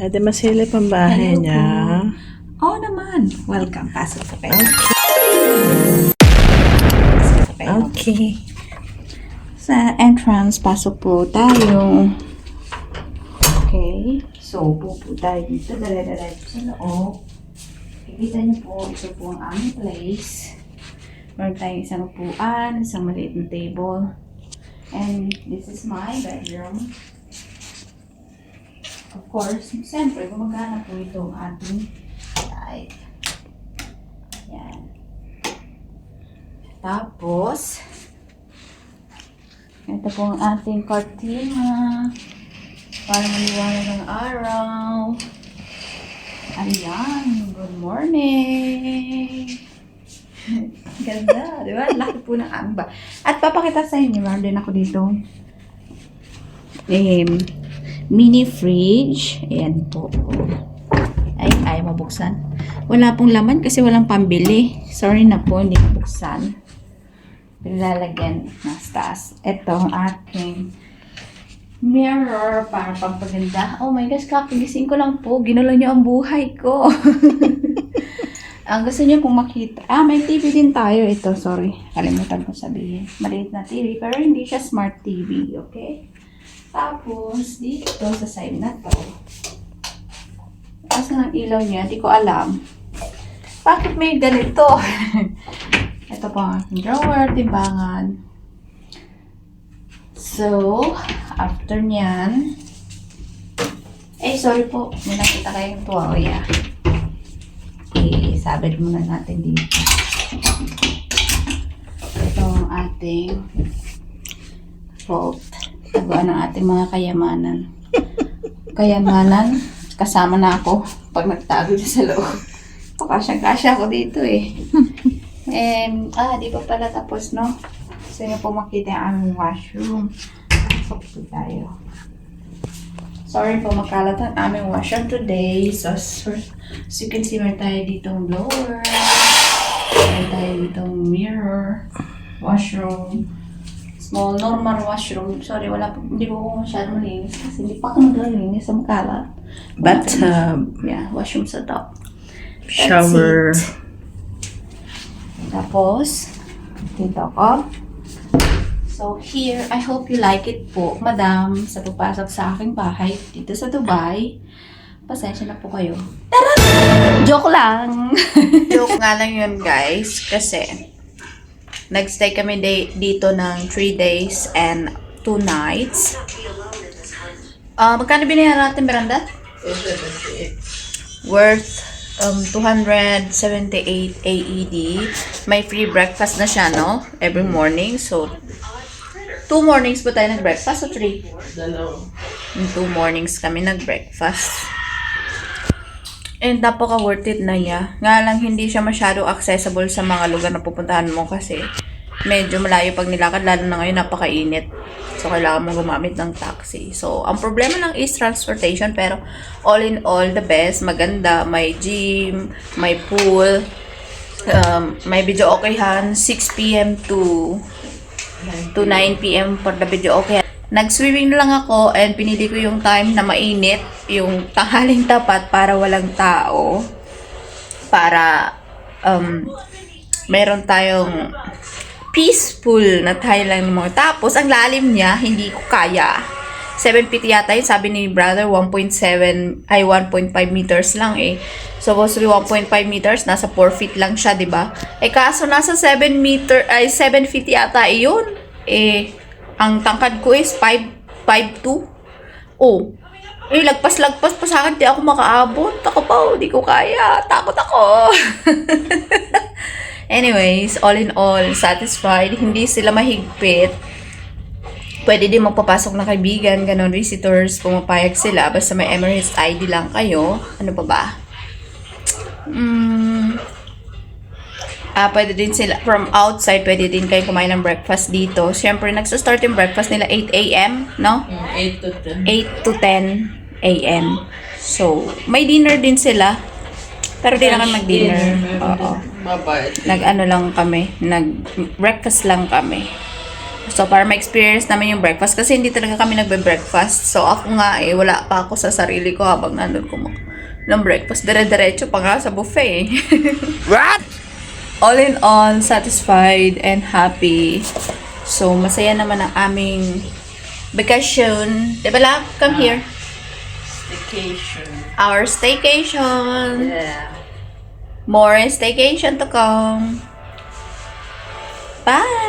Pwede masilip ang bahay Hello niya. Oo naman. Welcome. Pasok po kayo. Okay. Sa entrance, pasok po tayo. Okay. So, po tayo dito. Dala-dala sa loob. Kikita niyo po, ito po ang aming place. Meron tayong isang upuan, isang maliit na table. And this is my bedroom. Of course, siyempre, gumagana po itong ating light. Yan. Tapos, ito po ang ating cortina para maliwanag ang araw. Ayan, good morning! Ganda, di ba? Laki po ng aming ba. At papakita sa inyo, meron din ako dito. Mini fridge. Ayan po. Ay, mabuksan. Wala pong laman kasi walang pambili. Sorry na po, hindi mabuksan. Nilalagyan na taas. Ito ang aking mirror para pampaganda. Oh my gosh, kakagising ko lang po. Ginulo niyo ang buhay ko. Ang gusto niyo pong makita. May TV din tayo. Ito, sorry. Kalimutan ko sabihin. Maliit na TV, pero hindi siya smart TV. Okay? Tapos, dito sa side na to. Asan ang ilaw niya? Hindi ko alam. Bakit may ganito? Ito po ang aking drawer, timbangan. So, after nyan, sorry po. May nakita kayong tuwalya. Sabit muna natin dito. Ito ang ating vault. Taguan ng ating mga kayamanan. Kayamanan, kasama na ako pag nagtago siya sa loob. Kasyang-kasya ako dito eh. Di pa pala tapos, no? Gusto niyo po makita yung aming washroom. Pasok po tayo. Sorry po, makalat ang aming washroom today. So you can see, meron tayo ditong blower. Meron tayo ditong mirror. Washroom. Small, normal washroom. Sorry, hindi ko masyadong malinis kasi hindi pa ako naglalinis sa makalat. Bathtub. Yeah, washroom sa top. Shower. Tapos, dito ako. So, here, I hope you like it po, madam, sa pagpasok sa aking bahay dito sa Dubai. Pasensya na po kayo. Tara! Joke lang! Joke nga lang yun, guys, kasi nagstay kami dito ng 3 days and 2 nights. Magkano binayaran natin, Miranda? Worth 278 AED. May free breakfast na siya, no? Every morning. So, 2 mornings po tayo nag-breakfast o 3? 2 mornings kami nag-breakfast. And napaka worth it na niya. Nga lang hindi siya masyado accessible sa mga lugar na pupuntahan mo kasi medyo malayo pag nilakad, lalo na ngayon napakainit. So, kailangan mong gumamit ng taxi. So, ang problema lang is transportation, pero all in all, the best. Maganda. May gym, may pool, may video okayhan, 6 p.m. to 9 p.m. for the video okay. Nag-swimming na lang ako and pinili ko yung time na mainit, yung tanghaling tapat para walang tao. Para meron tayong peaceful na tayo lang ng mga. Tapos, ang lalim niya, hindi ko kaya. 7 feet yata yun. Sabi ni brother, 1.7, 1.5 meters lang eh. Supposed to be 1.5 meters. Nasa 4 feet lang siya, diba? Kaso nasa 7 feet yata yun. Ang tangkad ko is 5'2". Oh. Lagpas-lagpas pa sa akin. Di ako makaabot. Ako pa, di ko kaya. Takot ako. Anyways, all in all, satisfied. Hindi sila mahigpit. Pwede din magpapasok na kaibigan, ganon, visitors, pumapayag sila. Basta may Emirates ID lang kayo. Ano pa ba? Pwede din sila, from outside, pwede din kayo kumain ng breakfast dito. Siyempre, nagsastart yung breakfast nila 8 a.m., no? 8 to 10. 8 to 10 a.m. So, may dinner din sila. Pero di naman mag-dinner. Oo. Mabait. Nag-ano lang kami, nag-breakfast lang kami. So, para ma-experience namin yung breakfast. Kasi hindi talaga kami nagbe-breakfast. So, ako nga wala pa ako sa sarili ko habang nandun ko ng breakfast. Dire-diretso pa nga sa buffet. What? All in all, satisfied and happy. So, masaya naman ang aming vacation. Diba lang? Come here. Staycation. Our staycation. Yeah. More staycation to come. Bye!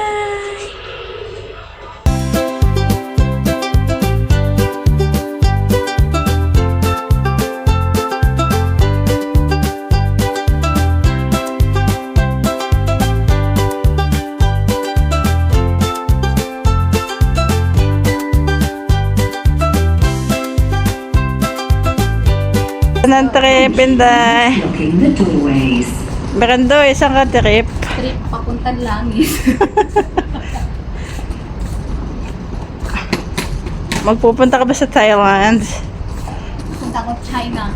Ng trip, Inday. Blocking the doorways. Berendo, isang ka trip. Trip papuntang langit. Magpupunta ka ba sa Thailand? Punta ko China.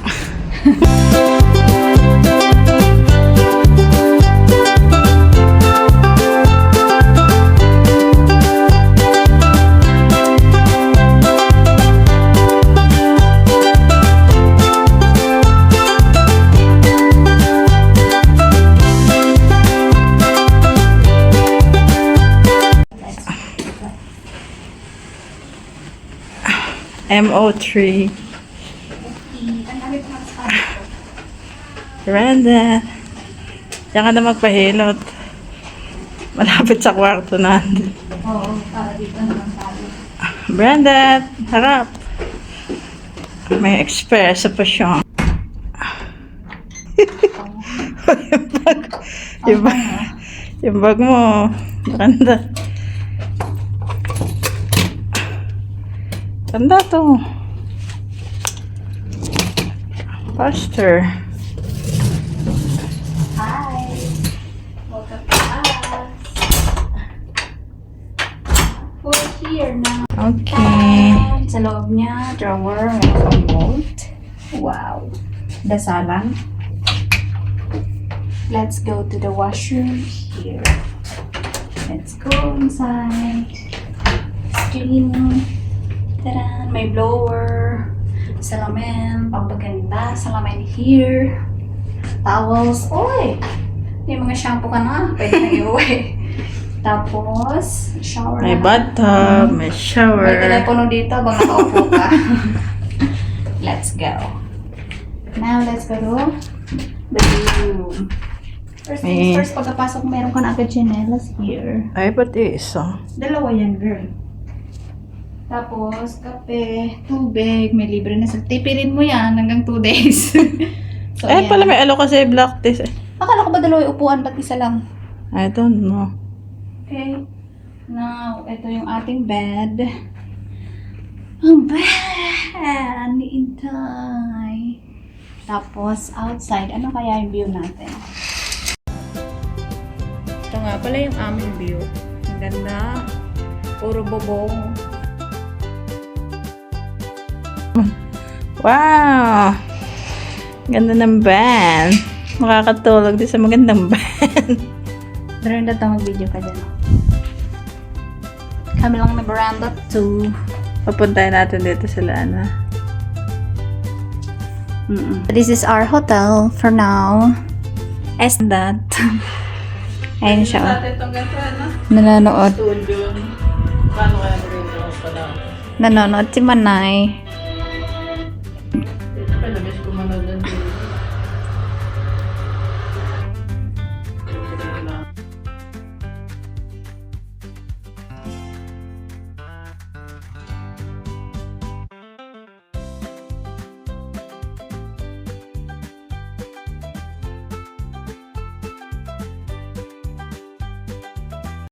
MO3. Ang dami pa sa Brenda. Diyan ka na magpahilot. Malapit sa kwarto natin. Oo, para dito naman tayo. Brenda, harap. May espresso pa siya. yung bag, yung bag mo. Brenda. Tanda to. Faster. Hi! Welcome to us! We're here now. Okay. Sa loob niya, drawer, may remote. Wow! Dasalan. Let's go to the washroom here. Let's go inside. Clean. Tara, may blower. Salamin, pampaganda. Salamin here. Towels. Oy! May mga shampoo ka na. Pwede na iuwi. Tapos, shower May na. bathtub, may shower. May telepono dito habang nakaupo ka. Let's go. Now, let's go to the room. First things first, pagkapasok meron ka na agad chinelas here. Ay, pati isa. Dalawa yan, girl. Tapos, kape, tubig, may libre na sa... Tipirin mo yan hanggang 2 days. So, Eh, ayan. pala may alo kasi black tea. Akala ko ba dalawa yung upuan, ba't isa lang? I don't know. Okay. Now, ito yung ating bed. Ang bed ni Intay. Tapos, outside, ano kaya yung view natin? Ito nga pala yung aming view. Ang ganda. Puro bobong. Wow! Ganda ng van. Makakatulog din sa magandang van. Veranda ito, mag-video ka dyan. Kami lang may veranda too. Papuntahin natin dito sila, Ana. This is our hotel for now. As that. Ayun siya. Nanonood. Paano kaya mag-introduce pa lang? Nanonood si Manay. Ito pala, miss ko manood na